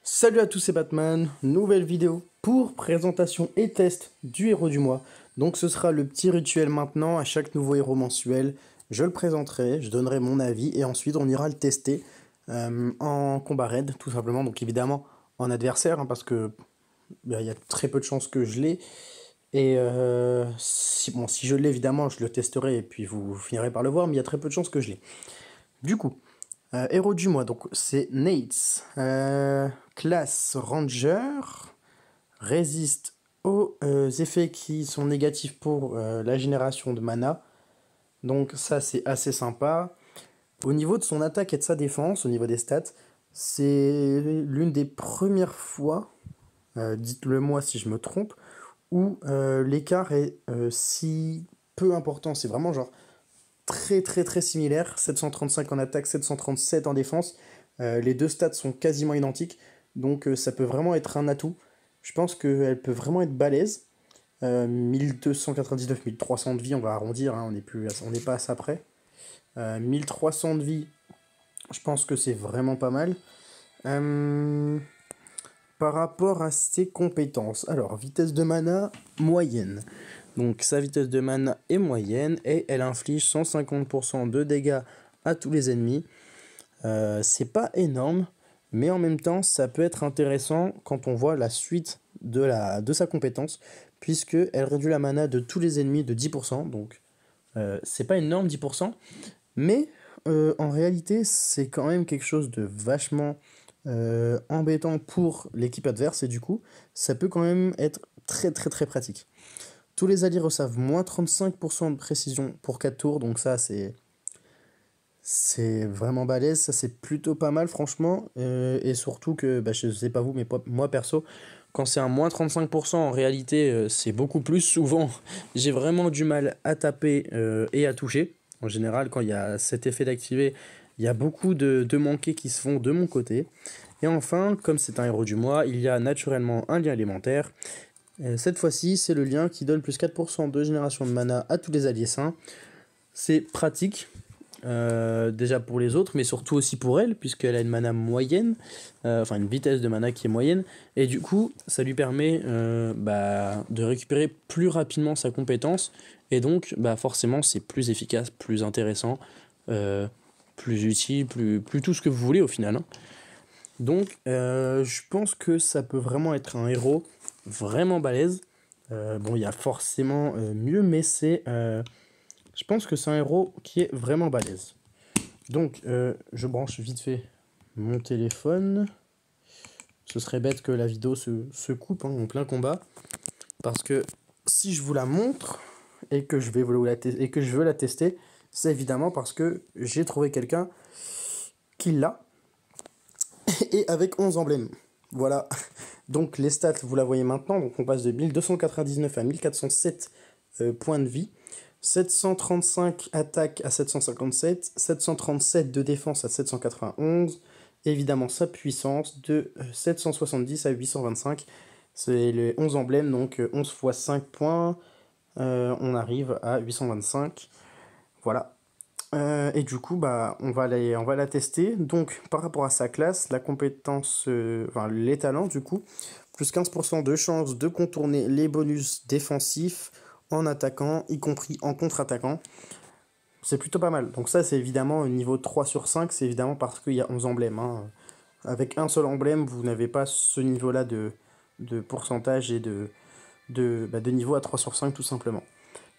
Salut à tous, c'est Batman, nouvelle vidéo pour présentation et test du héros du mois. Donc ce sera le petit rituel maintenant, à chaque nouveau héros mensuel, je le présenterai, je donnerai mon avis et ensuite on ira le tester en combat raid tout simplement. Donc évidemment en adversaire parce que il y a très peu de chances que je l'ai. Et si je l'ai évidemment je le testerai et puis vous finirez par le voir, mais il y a très peu de chances que je l'ai. Du coup, héros du mois, donc c'est Nates. Classe Ranger. Résiste aux effets qui sont négatifs pour la génération de mana. Donc ça c'est assez sympa. Au niveau de son attaque et de sa défense, au niveau des stats, c'est l'une des premières fois, dites-le moi si je me trompe, où l'écart est si peu important. C'est vraiment genre très similaire. 735 en attaque, 737 en défense. Les deux stats sont quasiment identiques. Donc ça peut vraiment être un atout. Je pense qu'elle peut vraiment être balèze. 1299, 1300 de vie, on va arrondir, hein, on n'est pas à ça près. 1300 de vie, je pense que c'est vraiment pas mal. Par rapport à ses compétences, alors vitesse de mana moyenne. Donc sa vitesse de mana est moyenne et elle inflige 150% de dégâts à tous les ennemis. C'est pas énorme, mais en même temps ça peut être intéressant quand on voit la suite de sa compétence, puisque elle réduit la mana de tous les ennemis de 10%, donc c'est pas énorme 10%, mais en réalité c'est quand même quelque chose de vachement embêtant pour l'équipe adverse, et du coup ça peut quand même être très pratique. Tous les alliés reçoivent moins 35% de précision pour 4 tours, donc ça c'est vraiment balèze, ça c'est plutôt pas mal franchement, et surtout que, je sais pas vous, mais moi perso, quand c'est un moins 35%, en réalité c'est beaucoup plus. Souvent j'ai vraiment du mal à taper et à toucher. En général quand il y a cet effet d'activer, il y a beaucoup de manqués qui se font de mon côté. Et enfin, comme c'est un héros du mois, il y a naturellement un lien élémentaire. Cette fois-ci c'est le lien qui donne plus 4% de génération de mana à tous les alliés sains. C'est pratique. Déjà pour les autres, mais surtout aussi pour elle, puisqu'elle a une mana moyenne, enfin une vitesse de mana qui est moyenne, et du coup ça lui permet de récupérer plus rapidement sa compétence, et donc forcément c'est plus efficace, plus intéressant, plus utile, plus tout ce que vous voulez au final, hein. Donc je pense que ça peut vraiment être un héros vraiment balèze. Bon, il y a forcément mieux, mais je pense que c'est un héros qui est vraiment balèze. Donc, je branche vite fait mon téléphone. Ce serait bête que la vidéo se coupe en plein combat. Parce que si je vous la montre et que je veux la tester, c'est évidemment parce que j'ai trouvé quelqu'un qui l'a. Et avec 11 emblèmes. Voilà. Donc, les stats, vous la voyez maintenant. Donc, on passe de 1299 à 1407 points de vie. 735 attaque à 757, 737 de défense à 791, évidemment sa puissance de 770 à 825, c'est les 11 emblèmes, donc 11 x 5 points, on arrive à 825, voilà. Et du coup, on va la tester. Donc, par rapport à sa classe, la compétence, les talents, du coup, plus 15% de chance de contourner les bonus défensifs en attaquant, y compris en contre-attaquant. C'est plutôt pas mal. Donc ça, c'est évidemment au niveau 3 sur 5, c'est évidemment parce qu'il y a 11 emblèmes, hein. Avec un seul emblème, vous n'avez pas ce niveau-là de pourcentage et de niveau à 3 sur 5, tout simplement.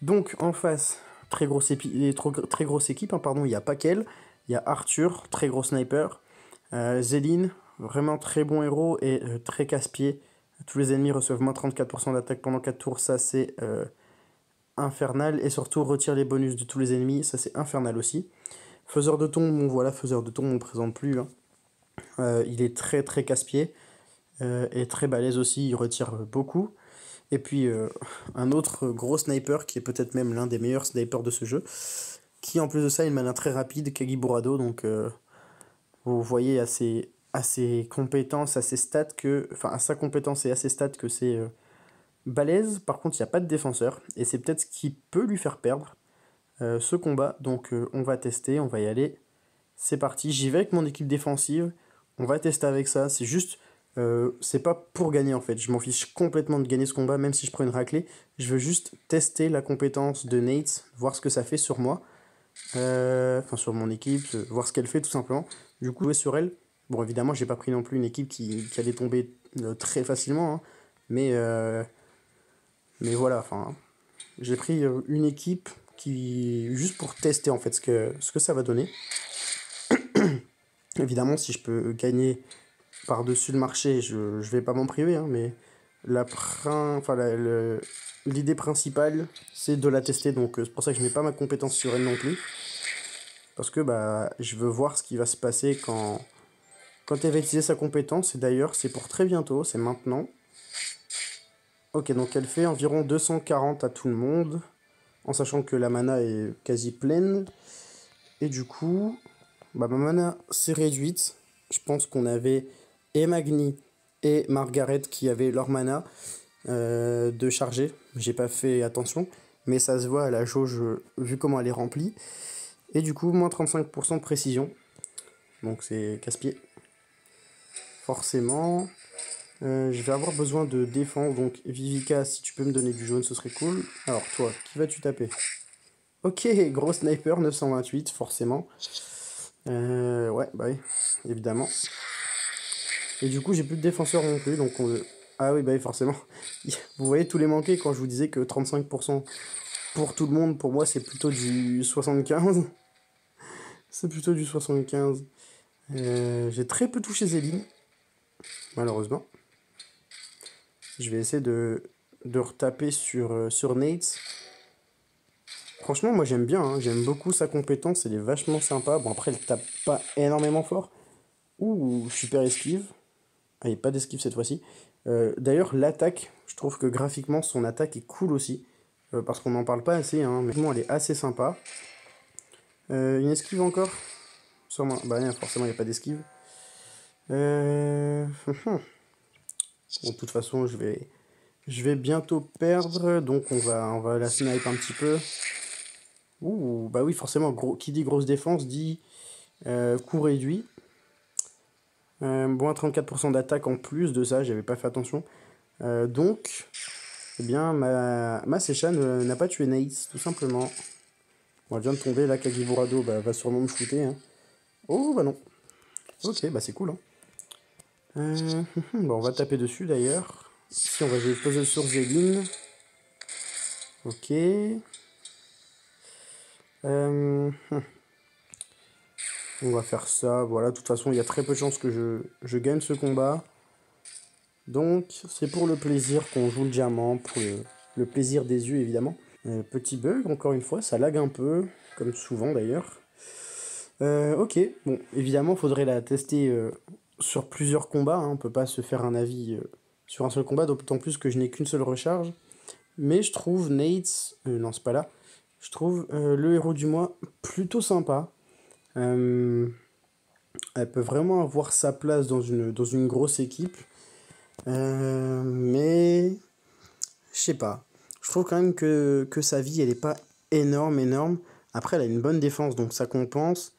Donc, en face, très grosse équipe, hein, pardon, il y a Pakel, il y a Arthur, très gros sniper, Zéline, vraiment très bon héros et très casse-pied. Tous les ennemis reçoivent moins 34% d'attaque pendant 4 tours, ça c'est infernal, et surtout retire les bonus de tous les ennemis, ça c'est infernal aussi. Faiseur de tombe, bon voilà, faiseur de tombe on ne présente plus, hein. Il est très casse-pied et très balèze aussi, il retire beaucoup. Et puis un autre gros sniper qui est peut-être même l'un des meilleurs snipers de ce jeu, qui en plus de ça a une mana très rapide, Kagiburado. Donc vous voyez à ses compétences, à ses stats à sa compétence et à ses stats que c'est balèze. Par contre il n'y a pas de défenseur, et c'est peut-être ce qui peut lui faire perdre ce combat. Donc on va tester, on va y aller. C'est parti, j'y vais avec mon équipe défensive, on va tester avec ça. C'est juste C'est pas pour gagner en fait, je m'en fiche complètement de gagner ce combat, même si je prends une raclée. Je veux juste tester la compétence de Nate, voir ce que ça fait sur moi, enfin sur mon équipe, voir ce qu'elle fait tout simplement. Du coup, jouer sur elle. Bon, évidemment, j'ai pas pris non plus une équipe qui allait tomber très facilement, hein, mais, mais voilà, enfin, j'ai pris une équipe qui juste pour tester en fait ce que ça va donner. Évidemment, si je peux gagner par-dessus le marché, je vais pas m'en priver, hein, mais l'idée principale, c'est de la tester, donc c'est pour ça que je mets pas ma compétence sur elle non plus, parce que bah, je veux voir ce qui va se passer quand elle va utiliser sa compétence, et d'ailleurs, c'est pour très bientôt, c'est maintenant. Ok, donc elle fait environ 240 à tout le monde, en sachant que la mana est quasi pleine, et du coup, bah, ma mana s'est réduite. Je pense qu'on avait et Magni et Margaret qui avaient leur mana de charger. J'ai pas fait attention, mais ça se voit à la jauge vu comment elle est remplie. Et du coup, moins 35% de précision. Donc c'est casse-pied. Forcément. Je vais avoir besoin de défense. Donc Vivica, si tu peux me donner du jaune, ce serait cool. Alors toi, qui vas-tu taper? Ok, gros sniper, 928, forcément. Ouais, bah oui, évidemment. Et du coup, j'ai plus de défenseurs non plus, donc ah oui, bah oui, forcément. Vous voyez tous les manqués quand je vous disais que 35% pour tout le monde, pour moi, c'est plutôt du 75. C'est plutôt du 75. J'ai très peu touché Zéline, malheureusement. Je vais essayer de retaper sur Nate. Franchement, moi j'aime bien, hein. J'aime beaucoup sa compétence, elle est vachement sympa. Bon, après, elle tape pas énormément fort. Ouh, super esquive. Ah, il n'y a pas d'esquive cette fois-ci. D'ailleurs, l'attaque, je trouve que graphiquement, son attaque est cool aussi. Parce qu'on n'en parle pas assez, hein, mais bon, elle est assez sympa. Une esquive encore? Sûrement. Bah, non, forcément, il n'y a pas d'esquive. Bon, de toute façon, je vais bientôt perdre, donc on va la snipe un petit peu. Ouh, bah oui, forcément, qui dit grosse défense dit coup réduit. Bon, 34% d'attaque en plus de ça, j'avais pas fait attention. Donc, eh bien, ma Secha n'a pas tué Nates, tout simplement. Bon, elle vient de tomber, là, Kagiburado bah, va sûrement me shooter. Hein. Oh, bah non. Ok, bah c'est cool. Hein. Bon, on va taper dessus, d'ailleurs. Ici, on va jouer puzzle sur Zéline. Ok. On va faire ça. Voilà, de toute façon, il y a très peu de chances que je gagne ce combat. Donc, c'est pour le plaisir qu'on joue le diamant, pour le plaisir des yeux, évidemment. Petit bug, encore une fois, ça lag un peu, comme souvent d'ailleurs. Ok, bon, évidemment, il faudrait la tester sur plusieurs combats. Hein. On peut pas se faire un avis sur un seul combat, d'autant plus que je n'ai qu'une seule recharge. Mais je trouve Nate, non, c'est pas là, je trouve le héros du mois plutôt sympa. Elle peut vraiment avoir sa place dans une grosse équipe. Mais je sais pas. Je trouve quand même que sa vie, elle est pas énorme. Après, elle a une bonne défense, donc ça compense.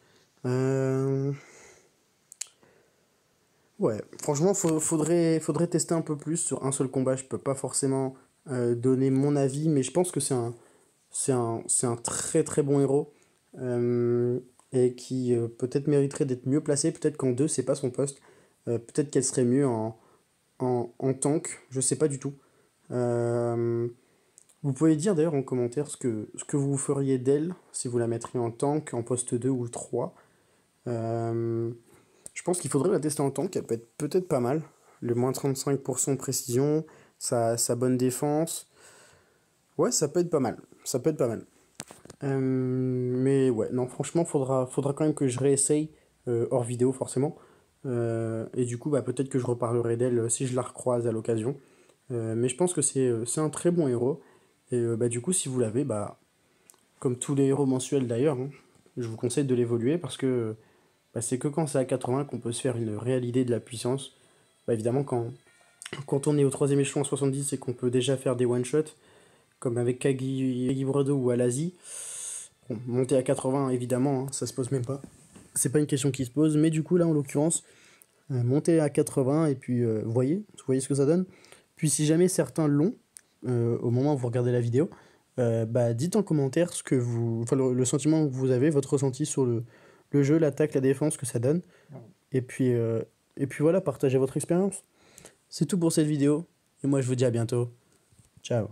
Ouais, franchement, faudrait tester un peu plus sur un seul combat. Je peux pas forcément donner mon avis, mais je pense que c'est un très bon héros. Et qui peut-être mériterait d'être mieux placé. Peut-être qu'en 2 c'est pas son poste. Peut-être qu'elle serait mieux en tank. Je sais pas du tout. Vous pouvez dire d'ailleurs en commentaire ce que vous feriez d'elle, si vous la mettriez en tank, en poste 2 ou 3. Je pense qu'il faudrait la tester en tank, elle peut être peut-être pas mal. Le moins 35% de précision, sa bonne défense. Ouais, ça peut être pas mal. Ça peut être pas mal. Mais ouais, non, franchement, faudra quand même que je réessaye hors vidéo, forcément. Et du coup, bah, peut-être que je reparlerai d'elle si je la recroise à l'occasion. Mais je pense que c'est un très bon héros. Et bah, du coup, si vous l'avez, bah, comme tous les héros mensuels d'ailleurs, hein, je vous conseille de l'évoluer parce que bah, c'est que quand c'est à 80 qu'on peut se faire une réelle idée de la puissance. Bah, évidemment, quand on est au troisième échelon à 70 et qu'on peut déjà faire des one-shots, comme avec Kagiburado ou Alazi, bon, monter à 80, évidemment, hein, ça se pose même pas. C'est pas une question qui se pose, mais du coup, là, en l'occurrence, montez à 80 et puis voyez ce que ça donne. Puis si jamais certains l'ont, au moment où vous regardez la vidéo, bah, dites en commentaire ce que enfin, le sentiment que vous avez, votre ressenti sur le jeu, l'attaque, la défense, que ça donne. Et puis voilà, partagez votre expérience. C'est tout pour cette vidéo. Et moi je vous dis à bientôt. Ciao.